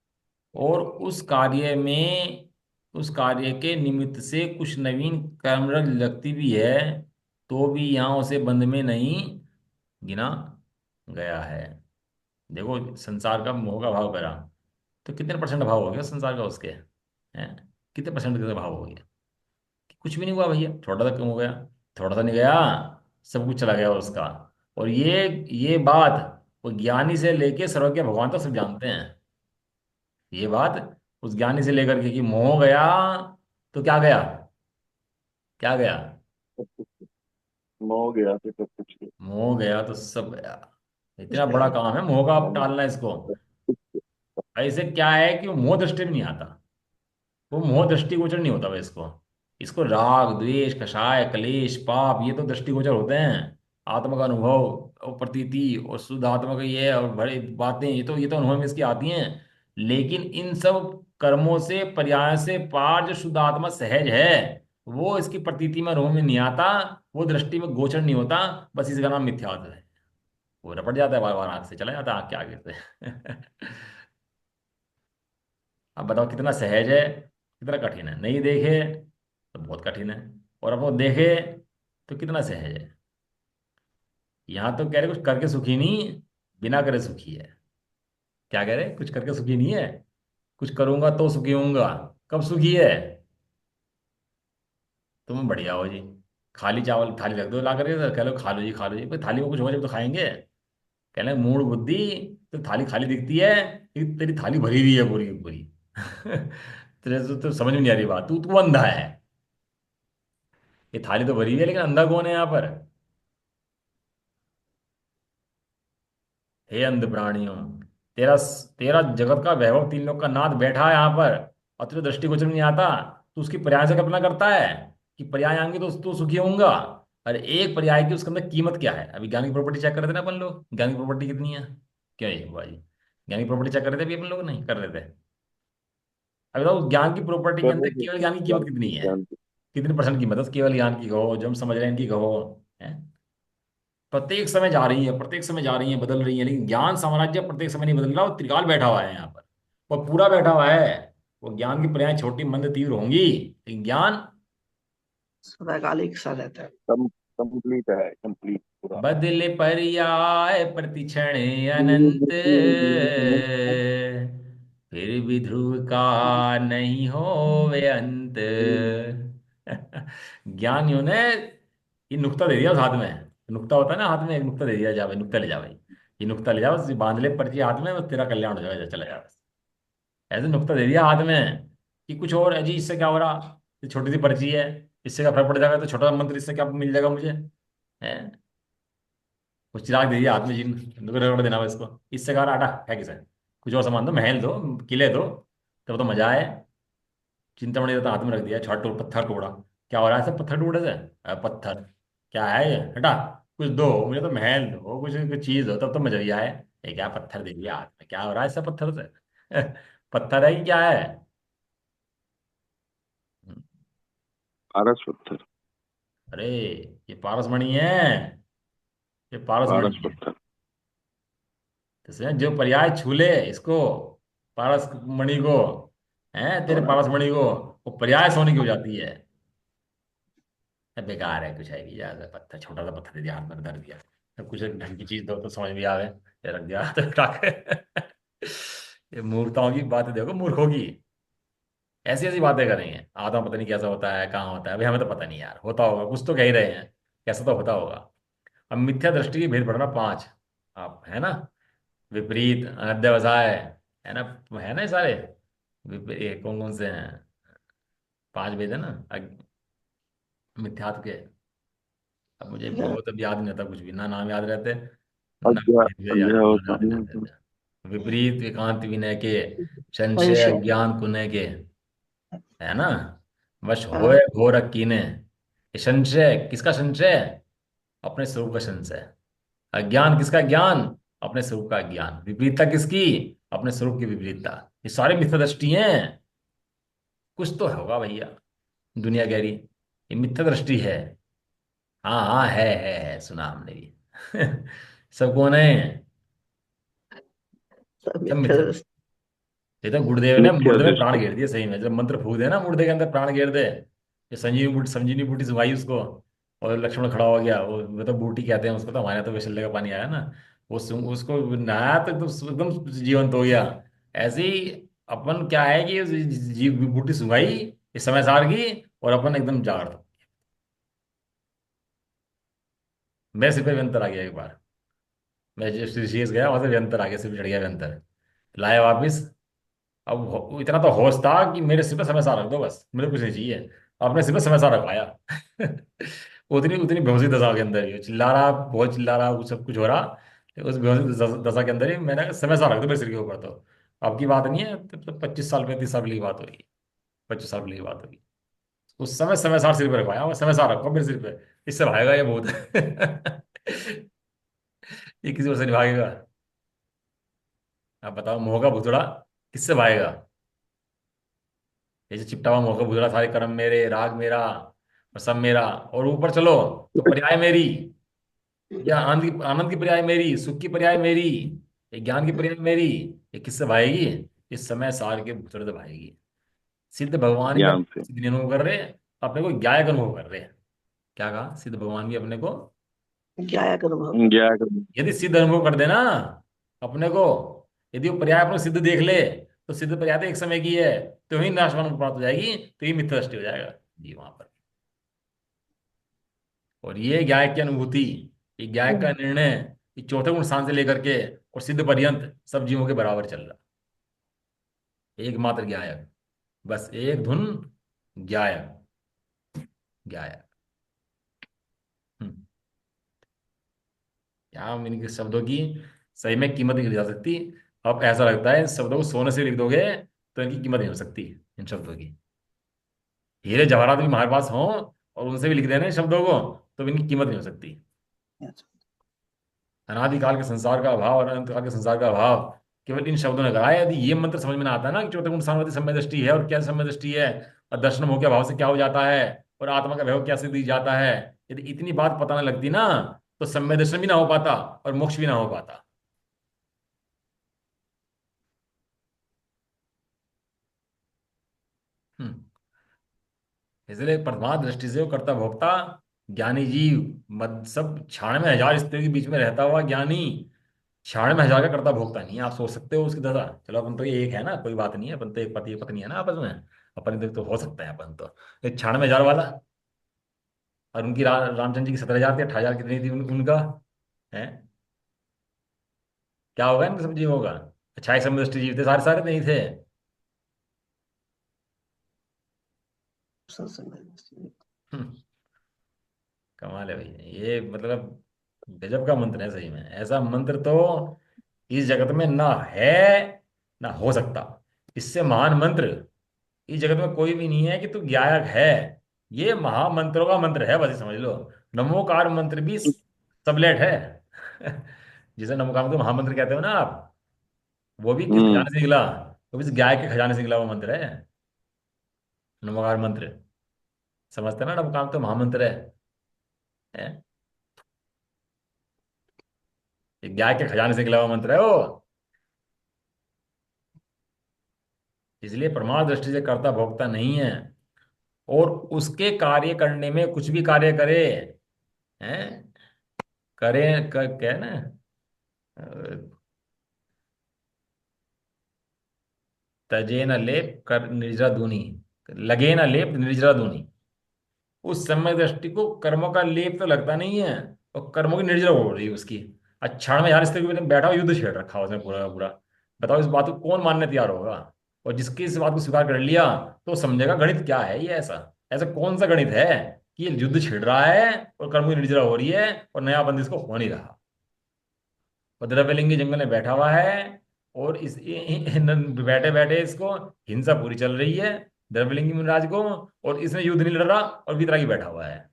और उस कार्य में, उस कार्य के निमित्त से कुछ नवीन कर्मरत लगती भी है, तो भी यहाँ उसे बंध में नहीं गिना गया है। देखो संसार का मोह का भाव करा, तो कितने परसेंट भाव हो गया संसार का उसके? है। कितने परसेंट का भाव हो गया? कुछ भी नहीं हुआ भैया, थोड़ा सा कम हो गया। थोड़ा सा नहीं गया, सब कुछ चला गया उसका। और ये बात वो ज्ञानी से लेके सर्वज्ञ भगवान तक सब जानते हैं। ये बात उस ज्ञानी से लेकर के कि मोह गया तो क्या गया? क्या गया? मोह गया तो सब कुछ गया। मोह गया तो सब गया। कुछ इतना बड़ा नहीं। काम है मोह का, आप मन टालना इसको। सब कुछ गया। ऐसे क्या है कि वो मोह दृष्टि में नहीं आता। वो मोह दृष्टिगोचर नहीं होता भाई इसको। इसको राग द्वेष कषाय क्लेश पाप ये तो दृष्टिगोचर होते हैं। आत्मा का अनुभव और प्रतीति और शुद्ध आत्मा का ये और बड़ी बातें ये तो अनुभव में इसकी आती हैं। लेकिन इन सब कर्मों से पर्याय से पार जो शुद्ध आत्मा सहज है, वो इसकी प्रतीति में अनुभव में नहीं आता। वो दृष्टि में गोचर नहीं होता। बस इसका नाम मिथ्यात्व है। वो रपट जाता है बार बार, आंख से चला जाता है आंख के आगे से। अब बताओ कितना सहज है, कितना कठिन है। नहीं देखे तो बहुत कठिन है, और अब वो देखे तो कितना सहज है। यहाँ तो कह रहे कुछ करके सुखी नहीं, बिना करे सुखी है। क्या कह रहे? कुछ करके सुखी नहीं है, कुछ करूंगा तो सुखी होऊंगा। कब सुखी है? तुम बढ़िया हो जी। खाली चावल थाली रख दो ला करके, तो कह लो खा लो जी खा लो जी, भाई थाली में कुछ होगा जब तो खाएंगे। कह रहे मूड बुद्धि, तो थाली खाली दिखती है कि तेरी थाली भरी हुई है पूरी की पूरी। तेरे तो समझ में नहीं आ रही बात, तू तू अंधा है। ये थाली तो भरी हुई है लेकिन अंधा कौन है यहाँ पर? हे अंध प्राणियों, तेरा तेरा जगत का वैभव तीन लोग का नाथ बैठा है यहाँ पर, और तुझे दृष्टिगोचर में नहीं आता। तू उसकी पर्याय से कल्पना करता है कि पर्याय आएंगे तो तू सुखी होऊंगा। अरे एक पर्याय की उसके अंदर कीमत क्या है? अभी ज्ञान की प्रॉपर्टी चेक कर रहे थे ना अपन लोग, ज्ञान की प्रॉपर्टी कितनी है? क्या है हुआ जी? ज्ञान की प्रॉपर्टी चेक कर रहे थे अभी अपन लोग, नहीं कर रहे थे? अभी तो ज्ञान की प्रॉपर्टी के कर अंदर रहे थे केवल ज्ञान की कीमत ज्ञान कितनी है? ज्ञान कितनी परसेंट कीमत है उस केवल ज्ञान की कहो, जो हम समझ रहे हैं इनकी कहो। है? प्रत्येक समय जा रही है, प्रत्येक समय जा रही है, बदल रही है, लेकिन ज्ञान साम्राज्य प्रत्येक समय नहीं बदल रहा। वो त्रिकाल बैठा हुआ है यहाँ पर, वो पूरा बैठा हुआ है। वो ज्ञान की पर्याय छोटी मंद तीव्र होंगी, लेकिन ज्ञान सदाकालिक सा रहता है। कम कंप्लीट है, कंप्लीट पूरा। बदले पर्याय प्रतिक्षण अनंत, फिर भी ध्रुव का नहीं होवे अंत। ज्ञानियों ने ये नुक्ता दे दिया उस हाथ में। नुक्ता होता है ना हाथ में, एक नुक्ता दे दिया, जा भाई नुक्ता ले जा भाई। ये नुक्ता ले जाओ, बस बांध ले पर्ची हाथ में, बस तेरा कल्याण हो जाएगा, चला जा बस। ऐसे नुक्ता दे दिया हाथ में कि कुछ और है जी, इससे क्या हो रहा? ये छोटी सी पर्ची है, इससे क्या फर्क पड़ जाएगा? तो छोटा सा मंत्र, इससे क्या मिल जाएगा मुझे? है? कुछ चिराग दे दिया हाथ में, जिन रगड़ देना बस इसको, इससे कहा आटा है किसे? कुछ और सामान दो, महल दो, किले दो, तब तो मजा आए। चिंतामणि तो हाथ में रख दिया, छठ पत्थर टुकड़ा। क्या हो रहा है सब पत्थर टुकड़े से? पत्थर क्या है ये? हटा। कुछ दो मुझे, तो महल दो, कुछ कुछ चीज दो, तब तो मजा ही आए। ये क्या पत्थर दे दिया हाथ में? क्या हो रहा है सब पत्थर से? पत्थर है कि क्या है? पारस पत्थर। अरे ये पारसमणि है, ये पारसमणि पारस है। पत्थर। तो जो पर्याय छूले इसको, पारसमणि को, है तेरे सोना। पारसमणि को, वो पर्याय सोने की हो जाती है। बेकार है कुछ है कि यार, पत्थर छोटा सा पत्थर दे दिया हाथ में, धर दिया। तो कुछ ढंग की चीज दो तो समझ भी आवे, ये रख दिया हाथ में उठा के। ये मूर्खताओं की बातें देखो, मूर्खों की। ऐसी ऐसी बातें करेंगे, आत्मा पता नहीं कैसा होता है, कहाँ होता है, अभी हमें तो पता नहीं यार, होता होगा कुछ तो कह ही रहे हैं, कैसा तो होता होगा। अब मिथ्या दृष्टि की भेद पड़ना पांच, आप है ना? विपरीत अध्यवसाय, है ना ये सारे? ये कौन कौन से हैं? पांच भेद है ना मिथ्यात्व के। अब मुझे बहुत अब याद नहीं रहता कुछ भी, ना नाम याद रहते, ना अज्ञा भेद याद अज्ञा होता याद है। रहते। विपरीत एकांत विनय के, संशय संशय। ज्ञान कुनय के, है ना? वश होए हाँ। घोर कीने। ये संशय किसका संशय? अपने स्वरूप का संशय। अज्ञान किसका ज्ञान? अपने स्वरूप का ज्ञान। विपरीतता किसकी? अपने स्वरूप की विपरीतता। ये सारे मिथ्या दृष्टि हैं। कुछ तो होगा भैया, दुनिया कह रही ये मिथ्या दृष्टि है। हाँ हाँ है सुना हमने भी। सब कौन है? सब सब मिथ्या मिथ्या। दृष्टि। ये तो गुरुदेव ने मिथ्या मुर्दे में प्राण दृष्टि। घेर दिए सही में, जब मंत्र फूक दे ना मुर्दे के अंदर प्राण घेर दे। ये संजीवनी बूटी सुनाई उसको, और लक्ष्मण खड़ा हो गया, वो तो बूटी कहते हैं उसको, तो हमारे यहाँ तो विशल्य का पानी आया ना। उसको नहाया तो एकदम एकदम जीवंत हो गया। ऐसे ही अपन क्या है कि जीव बूटी सुंघाई इस समय सार की, और अपन एकदम जागृत। मेरे सिर पे व्यंतर आ गया एक बार। मैं जब ऋषिकेश गया, वहां से व्यंतर आ गया, सिर पे चढ़ गया व्यंतर। लाया वापिस। अब इतना तो होश था कि मेरे सिर पे समय सार रख दो, बस मुझे कुछ नहीं चाहिए। अपने सिर पे समय सार रखवाया। उतनी उतनी बेहोशी दशा के अंदर ही चिल्ला रहा, बहुत चिल्ला रहा, कुछ सब कुछ हो रहा। उस बेहोशी दशा के अंदर ही मैंने कहा, समय सार रख दो मेरे सिर के ऊपर तो। अब की बात नहीं है, तब तो 25 साल 35 साल की बात होगी। 25 साल की बात होगी। उस समय सार सिर पे रखवाया, मैं समय सार रखो मेरे सिर पे। इससे भागेगा ये बहुत। ये किसी और से नहीं भागेगा। आप बताओ, मोह का भुतड़ा किससे भागेगा? ये जो चिपटा हुआ मोह का भुतड़ा, सारे कर्म मेरे, राग मेरा, और सब मेरा, और ऊपर चलो तो पर्याय मेरी। या आनंद की पर्याय मेरी, सुख की पर्याय मेरी, ये ज्ञान की पर्याय मेरी। ये किससे भाएगी? इस समय सार के भुतड़े से भाएगी। सिद्ध भगवान भी ज्ञान अपने से। सिद्ध नहीं अनुभव कर रहे, अपने को ज्ञायक अनुभव कर रहे हैं। क्या कहा? सिद्ध भगवान भी अपने को ज्ञायक अनुभव कर रहे ज्ञान। यदि सिद्ध अनुभव कर देना अपने को, यदि वो पर्याय अपने को सिद्ध देख ले, तो सिद्ध पर्याय तो एक समय की है, तो ही नाशवान प्राप्त हो जाएगी, तो ही मिथ्या दृष्टि हो जाएगा जी वहां पर। और ये ज्ञायक की अनुभूति, ये ज्ञायक का निर्णय, ये चौथे गुण स्थान से लेकर के और सिद्ध पर्यंत सब जीवों के बराबर चल रहा। एकमात्र ज्ञायक, बस एक धुन ज्ञायक। ज्ञायक। हम्म। यहाँ इनके शब्दों की सही में कीमत नहीं की जा सकती। अब ऐसा लगता है इन शब्दों को सोने से लिख दोगे तो इनकी कीमत नहीं हो सकती, इन शब्दों की। हीरे जवाहरात भी हमारे पास हों और उनसे भी लिख देना इन शब्दों को, तो भी इनकी कीमत नहीं हो सकती। हैं। अनादिकाल के संसार का अभाव और अनंत काल के संसार का अभाव केवल इन शब्दों ने कराया। यदि ये मंत्र समझ में ना आता ना कि चौथे गुण सामर्थ्य समय दृष्टि है और क्या समय दृष्टि है, और दर्शन मोह के अभाव से क्या हो जाता है, और आत्मा का वैभव कैसे दी जाता है, यदि इतनी बात पता न लगती ना, तो समय दर्शन भी ना हो पाता और मोक्ष भी ना हो पाता। हम्म। इसलिए प्रथमा दृष्टि से वो कर्ता भोक्ता ज्ञानी जीव, मद सब 96,000 स्त्रियों के बीच में रहता हुआ ज्ञानी 96,000 का कर्ता भोक्ता नहीं है। आप सोच सकते हो उसकी दशा। चलो अपन तो ये एक है ना, कोई बात नहीं है, अपन तो एक पति पत्नी है ना आपस में। अपन तो हो सकता है अपन तो। एक 96,000 वाला, और उनकी रामचंद्र जी की 17,000 थी, 18,000 कितनी थी उनका है? क्या होगा इनके सब जीवों का? 26 समदृष्टि जीव थे, सारे सारे नहीं थे। सत्संग। हम्म, कमाल है भाई ये, मतलब गजब का मंत्र है सही में। ऐसा मंत्र तो इस जगत में ना है, ना हो सकता। इससे महान मंत्र इस जगत में कोई भी नहीं है कि तू ज्ञायक है। ये महामंत्रों का मंत्र है, बस ये समझ लो। नमोकार मंत्र भी सबलेट है। जिसे नमोकार तो महामंत्र कहते हो ना आप, वो भी किस हम्म। खजाने से निकला? वो भी इस गाय के खजाने से निकला हुआ मंत्र है, नमोकार मंत्र। समझते ना, नमोकार तो महामंत्र है? ये गाय के खजाने से निकला हुआ मंत्र है वो। इसलिए प्रमाण दृष्टि से कर्ता भोक्ता नहीं है, और उसके कार्य करने में कुछ भी कार्य करे, हैं, करें क्या है ना, तजे न लेप कर निर्जरा दूनी, लगे न लेप निर्जरा दूनी। उस समय दृष्टि को कर्मों का लेप तो लगता नहीं है, और कर्मों की निर्जरा हो रही है उसकी। अक्षाण में यार स्त्री के बैठा हुआ युद्ध छेड़ रखा है उसने पूरा का पूरा। बताओ इस बात को कौन मानने तैयार होगा? और जिसकी इस बात को स्वीकार कर लिया, तो समझेगा गणित क्या है ये। ऐसा ऐसा कौन सा गणित है कि ये युद्ध छिड़ रहा है और कर्मों की निर्जरा हो रही है, और नया बंद इसको हो नहीं रहा। और द्रव्यलिंगी जंगल में बैठा हुआ है, और इस बैठे बैठे इसको हिंसा पूरी चल रही है द्रव्यलिंगी मुनिराज को, और इसने युद्ध नहीं लड़ रहा और वितरागी बैठा हुआ है।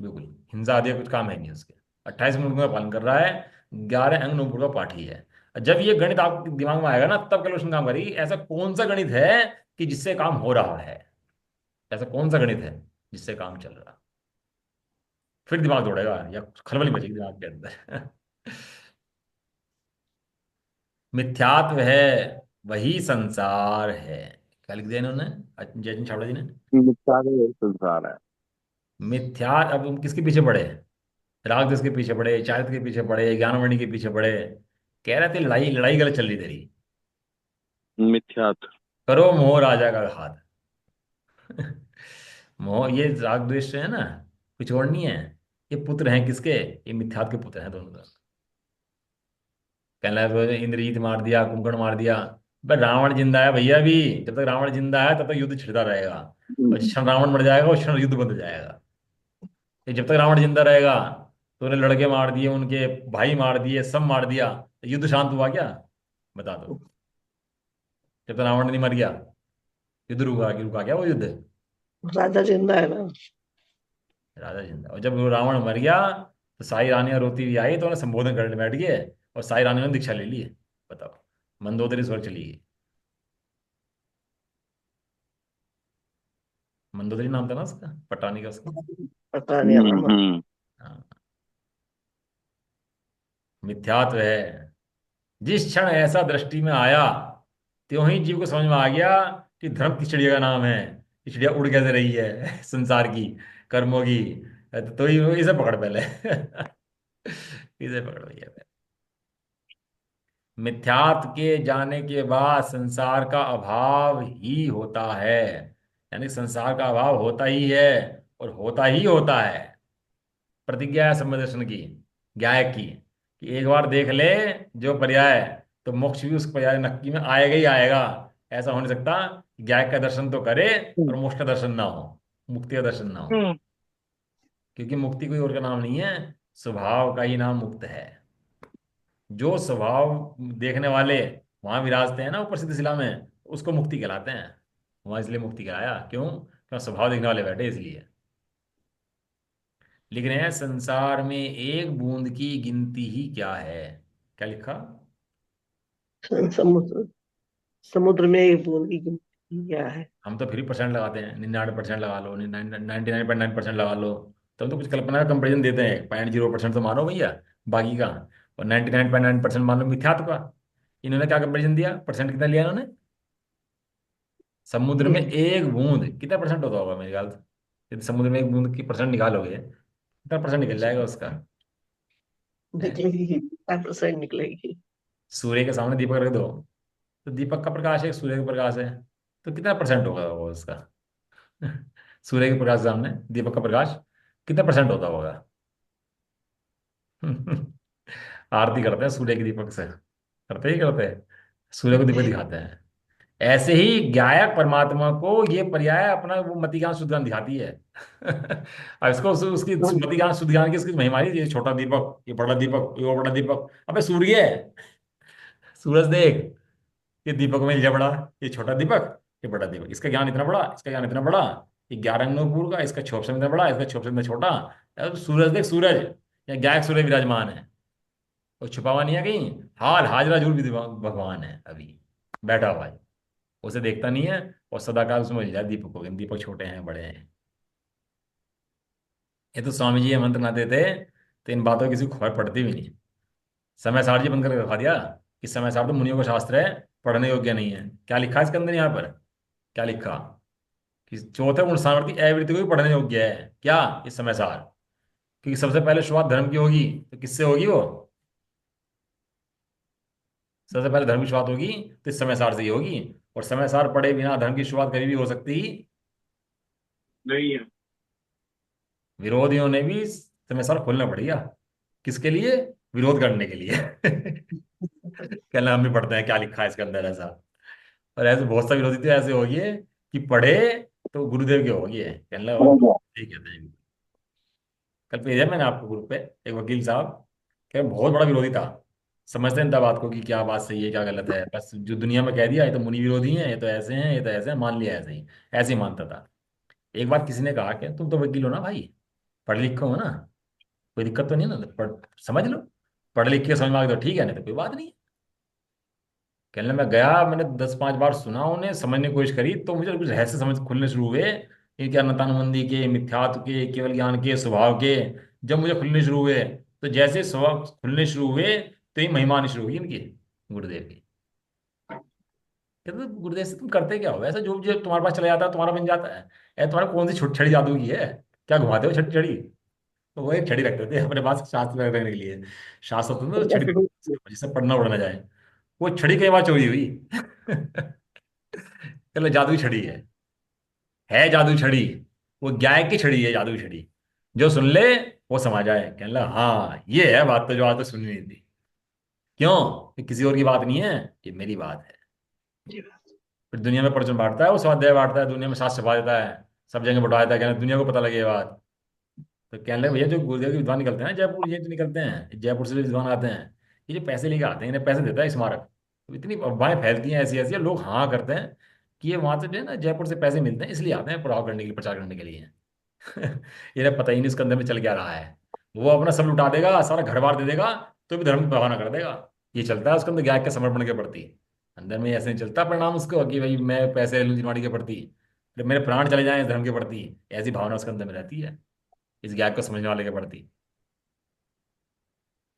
बिल्कुल हिंसा आदि का कुछ काम है नहीं उसके। 28 मुल्कों का पालन कर रहा है, 11 अंग नूपुर का पाठी है। जब ये गणित आपके दिमाग में आएगा ना, तब कैलकुलेशन काम करेगी। ऐसा कौन सा गणित है कि जिससे काम हो रहा है? ऐसा कौन सा गणित है जिससे काम चल रहा? फिर दिमाग दौड़ेगा, या खलबली मचेगी दिमाग के अंदर। मिथ्यात्व है, वही संसार है। क्या लिख दिया इन्होंने, जयचंद छाबड़ा जी ने? मिथ्या का यही संसार है। मिथ्या। अब हम किसके पीछे पड़े? राग देश के पीछे पड़े, चारित्र के पीछे पड़े, ज्ञानमणि के पीछे पड़े। कह रहे थे लड़ाई लड़ाई गलत चल रही तेरी। मिथ्यात्व। करो मोह राजा का घात। मोह, ये राग द्वेष है ना, कुछ और नहीं है। ये पुत्र हैं किसके? ये मिथ्यात्व के पुत्र हैं दोनों दोनों। कहना है इंद्रजीत मार दिया, कुंभकर्ण मार दिया। बस रावण जिंदा है भैया भी। जब तक रावण जिंदा है तब तक युद्ध छिड़ता रहेगा। और जिस क्षण रावण मर जाएगा उस क्षण युद्ध बंद हो जाएगा। ये जब तक रावण जिंदा रहेगा, तो उन्हें लड़के मार दिए, उनके भाई मार दिए, सब मार दिया, तो युद्ध शांत हुआ क्या? बता दो। जब तक रावण नहीं मर गया, युद्ध रुका कि रुका क्या वो युद्ध? राजा जिंदा है ना। राजा जिंदा। और जब वो रावण मर गया, तो साई रानियां रोती हुई आई, तो उन्हें संबोधन करने बैठ गए। और साई रानियों ने दीक्षा ले ली है। बताओ। मंदोदरी स्वर्ग चली गई। मंदोदरी नाम था ना उसका, पटानी का उसका। पता नहीं नाम। हाँ। मिथ्यात्व है। जिस क्षण ऐसा दृष्टि में आया, त्यों ही जीव को समझ में आ गया कि धर्म किस चिड़िया का नाम है। ये चिड़िया उड़ कैसे रही है संसार की, कर्मों की। तो ही इसे पकड़ पहले इसे पकड़ भैया। मिथ्यात्व के जाने के बाद संसार का अभाव ही होता है। यानी संसार का अभाव होता ही है, और होता ही होता है। प्रतिज्ञा है सम्यक दर्शन की, गायक की, कि एक बार देख ले जो पर्याय, तो मोक्ष भी उस पर्याय नक्की में आएगा ही आएगा। ऐसा हो नहीं सकता कि गायक का दर्शन तो करे और मोक्ष का दर्शन ना हो, मुक्ति का दर्शन ना हो। क्योंकि मुक्ति कोई और का नाम नहीं है, स्वभाव का ही नाम मुक्त है। जो स्वभाव देखने वाले वहां विराजते हैं ना ऊपर सिद्ध शिला में, उसको मुक्ति कहलाते हैं। वहां इसलिए मुक्ति कहलाया, क्यों? क्यों स्वभाव देखने वाले बैठे इसलिए। लिख रहे हैं संसार में एक बूंद की गिनती ही क्या है। क्या लिखा? समुद्र, समुद्र में एक बूंद की गिनती क्या है। हम तो फिर भी परसेंट लगाते हैं, 99% लगा लो, 99.9% लगा लो। तब तो कुछ कल्पना का कंपेरिजन देते हैं, 0.0% तो मानो भैया बाकी का, और 99.9% मान लो मिथ्यात्व का। इन्होंने क्या कंपेरिजन दिया, परसेंट कितना लिया इन्होंने? समुद्र में एक बूंद कितना परसेंट होता होगा मेरे ख्याल से? यदि समुद्र में एक बूंद की परसेंट निकालोगे, कितना परसेंट निकल जाएगा उसका? है? निकलेगी, 5% निकलेगी। सूर्य के सामने दीपक रख दो, तो दीपक का प्रकाश है, सूर्य का प्रकाश है, तो कितना परसेंट होगा वो उसका? सूर्य के प्रकाश के सामने दीपक का प्रकाश कितना परसेंट होता होगा? आरती करते हैं सूर्य के दीपक से, करते ही करते हैं, सूर्य को दीपक दिखाते हैं। ऐसे ही गायक परमात्मा को ये पर्याय अपना वो मति ज्ञान शुद्ध ज्ञान दिखाती है। अब इसको उसकी मति ज्ञान शुद्ध ज्ञान की इसकी महिमा है, ये छोटा दीपक, ये बड़ा दीपक, ये वो बड़ा दीपक। अबे सूर्य है, सूरज देख, ये दीपक में ये बड़ा, ये छोटा दीपक, ये बड़ा दीपक, इसका ज्ञान इतना बड़ा, इसका ज्ञान इतना बड़ा। ये 11 अंगों का, इसका छोप से इतना बड़ा, इसका छोप से इतना छोटा। अब सूरज देख, सूरज, या गायक सूर्य विराजमान है, वो छुपा हुआ नहीं है कहीं। हाल हाजरा जरूर भी भगवान है अभी बैठा हुआ है, उसे देखता नहीं है। और सदाकाल उसमें मिल जाए दीपक को, दीपक छोटे हैं बड़े हैं। ये तो स्वामी जी ये मंत्र ना देते तो इन बातों की किसी को खबर पड़ती भी नहीं। समय सार जी बंद करके रखा दिया कि समय सार तो मुनियों का शास्त्र है, पढ़ने योग्य नहीं है। क्या लिखा है इसके अंदर यहाँ पर? क्या लिखा? कि चौथे गुण सामर्थ्य अवृत्ति को भी पढ़ने योग्य है क्या इस समय सार? क्योंकि सबसे पहले शुरुआत धर्म की होगी, तो किससे होगी वो? सबसे पहले धर्म की शुरुआत होगी तो इस समय सार से ही होगी। और समय सार पढ़े बिना धर्म की शुरुआत कभी भी हो सकती ही नहीं है। विरोधियों ने भी समय सार खोलना पड़ेगा। किसके लिए? विरोध करने के लिए। कहना हम भी पढ़ते हैं क्या लिखा है इसके अंदर ऐसा। और ऐसे बहुत सा विरोधी तो ऐसे हो गए कि पढ़े तो गुरुदेव के हो गए, कहना वो ठीक कहते हैं। कल भेजा मैंने आपको ग्रुप पे, एक वकील साहब, क्या बहुत बड़ा विरोधी था। समझते नहीं था बात को कि क्या बात सही है क्या गलत है, बस जो दुनिया में कह दिया ये तो मुनि विरोधी हैं, ये तो ऐसे हैं, ये तो ऐसे हैं, मान लिया ऐसे ही मानता था। एक बार किसी ने कहा कि तुम तो वकील हो ना भाई, पढ़े लिखे हो ना, कोई दिक्कत तो नहीं है ना, समझ लो, पढ़ लिख के समझ में आ गया तो ठीक है, नहीं तो कोई बात नहीं है। कहने मैं गया, मैंने 10-5 बार सुना, उन्हें समझने की कोशिश करी, तो मुझे कुछ रहस्य समझ खुलने शुरू हुए, ये क्या नतानुबंदी के, मिथ्यात्व के, केवल ज्ञान के, स्वभाव के। जब मुझे खुलने शुरू हुए, तो जैसे स्वभाव खुलने शुरू हुए, तो ये महिमा आनी शुरू हुई इनकी, गुरुदेव की। कहते तो गुरुदेव से तुम करते क्या हो? ऐसा जो जो तुम्हारे पास चला जाता है तुम्हारा बन जाता है। ऐसा तुम्हारे कौन सी छड़ी जादू की है, क्या घुमाते हो छड़ी छड़ी? तो वो एक छड़ी रखते थे अपने पास शास्त्र रखने के लिए। शास्त्र होते थे तो छड़ी जिससे पढ़ना उड़ना जाए। वो छड़ी कई बार चोरी हुई। चलो जादुई छड़ी है जादुई छड़ी। वो गाय की छड़ी है जादुई छड़ी। जो सुन ले वो समझ जाए, कहने लगा हाँ ये है बात, तो जो आज तक सुनी नहीं थी। क्यों? ये किसी और की बात नहीं है, ये मेरी बात है। जी। फिर दुनिया में प्रवचन बांटता है, वो स्वाध्याय बांटता है, दुनिया में शास्त्र छपा देता है, सब जगह बंटवा देता है, कहना दुनिया को पता लगे ये बात। तो कहने लगे भैया जो गुरुदेव के विद्वान निकलते हैं ना जयपुर, ये जो निकलते हैं जयपुर से जो विद्वान आते हैं, ये जो पैसे लेके आते हैं, इन्हें पैसे देता है स्मारक। तो इतनी अफवाहें फैलती हैं ऐसी ऐसी, लोग हाँ करते हैं कि ये वहां से जो है ना जयपुर से पैसे मिलते हैं, इसलिए आते हैं प्रभाव करने के लिए, प्रचार करने के लिए। इन्हें पता ही नहीं इसके अंदर में चल क्या रहा है। वो अपना सब लुटा देगा, सारा घर बार दे देगा, तो भी धर्म की प्रवाह ना कर देगा। ये चलता है उसके अंदर ज्ञान के समर्पण के प्रति। अंदर में ऐसे नहीं चलता परिणाम उसको कि भाई मैं पैसे ले लूं जिनवाड़ी के प्रति, फिर मेरे प्राण चले जाएं इस धर्म के प्रति। ऐसी भावना उसके अंदर में रहती है, इस ज्ञान को समझने वाले के प्रति।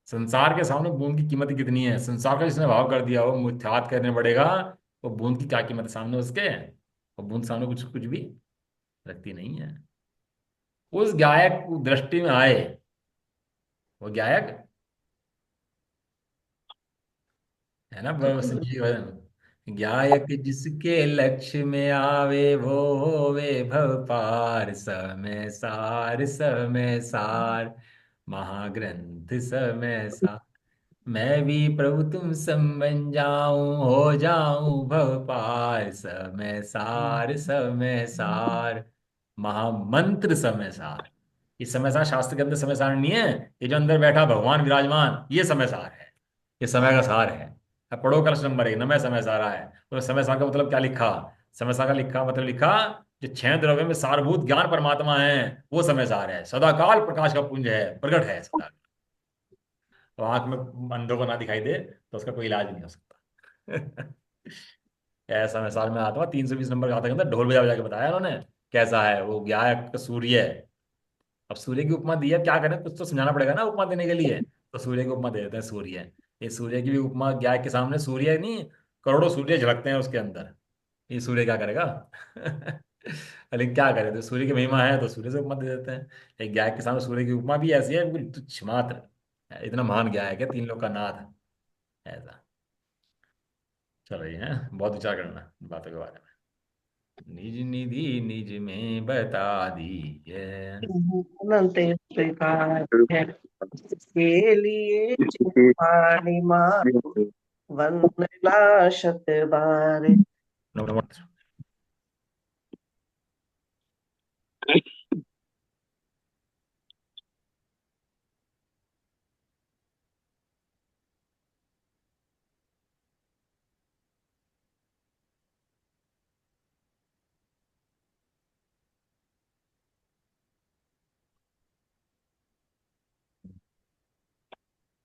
संसार के सामने बूंद की कीमत ही कितनी है, संसार का जिसने भाव कर दिया वो मुठ्यात करने पड़ेगा। वो बूंद की क्या कीमत है सामने उसके? वो बूंद सामने कुछ कुछ भी रखती नहीं है। उस गायक को दृष्टि में आए, वो गायक है ना, संजीव भजन। गायक जिसके लक्ष्य में आवे वो होवे भव पार, समय सार समय सार, महाग्रंथ समय सार। मैं भी प्रभु तुम सम बन जाऊं, हो जाऊं भव पार, समय सार समय सार, महामंत्र समय सार। ये समय सार शास्त्र के अंदर समय सार नहीं है, ये जो अंदर बैठा भगवान विराजमान ये समय सार है, ये समय का सार है। अब पढ़ो कलश नंबर 1 नमः समय सारा है। तो समय सार का मतलब क्या लिखा? समय सार का लिखा मतलब लिखा जो 6 द्रव्य में सारभूत ज्ञान परमात्मा है, वो समय सार है, सदाकाल प्रकाश का पुंज है, प्रकट है सदा। तो आंख में अंधों को ना दिखाई दे तो उसका कोई इलाज नहीं हो सकता। ऐसा मिसाल में आता हुआ 320 नंबर गाथा के अंदर ढोल बजा बजा के बताया उन्होंने कैसा है वो गायक सूर्य। अब सूर्य की उपमा दी है, क्या करें, कुछ तो समझाना पड़ेगा ना उपमा देने के लिए। तो सूर्य की उपमा दे देते हैं सूर्य। ये सूर्य की भी उपमा गाय के सामने, सूर्य नहीं करोड़ों सूर्य झलकते हैं उसके अंदर, ये सूर्य क्या करेगा? लेकिन क्या करे, तो सूर्य की महिमा है तो सूर्य से उपमा दे देते हैं। एक गाय के सामने सूर्य की उपमा भी ऐसी है बिल्कुल तुच्छ मात्र, इतना महान गाय है क्या, 3 लोग का नाथ ऐसा। चलो ये है, बहुत विचार करना बातों के बारे में। निज निधि निज में बता दी है। अनंत स्वीकार है के लिए चिन्हारी माँ वंदना शत बार।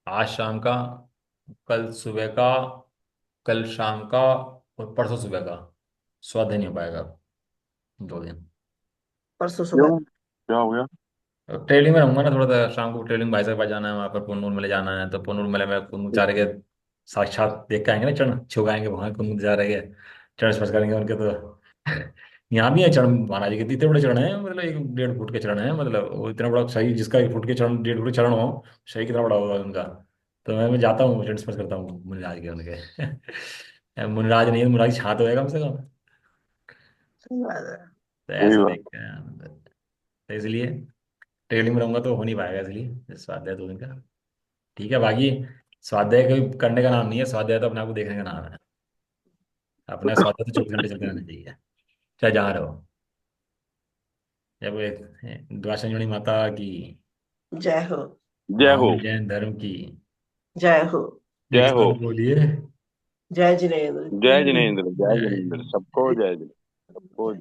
आज शाम का, कल सुबह का, कल शाम का, और परसों सुबह का स्वाध्याय नहीं हो पाएगा 2 दिन। परसों सुबह। क्यों? क्या हो गया? ट्रेलिंग में रहूंगा ना थोड़ा सा, शाम को ट्रेलिंग भाई साहब के पास जाना है, वहाँ पर पुनूर मेले जाना है, तो पुनूर मेले में कुंचारे के साक्षात देख के आएंगे ना, चरण छुगाएंगे वहां कुंचारे के, चरण स्पर्श करेंगे उनके। तो यहाँ भी है चरण महाराज के, इतने बड़े चरण है, मतलब 1-1.5 फुट के चरण है, मतलब वो इतना बड़ा सही, जिसका 1 फुट के चरण 1.5 फुट के चरण हो, सही कितना बड़ा होगा उनका। तो मैं जाता हूँ चरण स्पर्श करता हूँ मुनिराज के उनके। मुनिराज नहीं है मुनिराज छात होएगा कम से कम। सही बात है। तो सही ऐसा बात। देखते हैं, तो इसलिए ट्रेलिंग में रहूंगा तो हो नहीं पाएगा, इसलिए स्वाध्याय 2 दिन का। ठीक है बाकी, स्वाध्याय कोई करने का नाम नहीं है, स्वाध्याय तो अपने आप को देखने का नाम है। अपने स्वाध्याय तो 24 घंटे चलते रहना चाहिए, चाहे जहाँ रहो। जब एक द्वाशंजनी माता की, जय हो। जय हो। ब्राह्मण जैन धर्म की, जय हो। जय एक हो। साथ बोलिए। जय जिनेन्द्र। जय जिनेन्द्र, जय जिनेन्द्र, सबको जय जिनेन्द्र, सबको जय।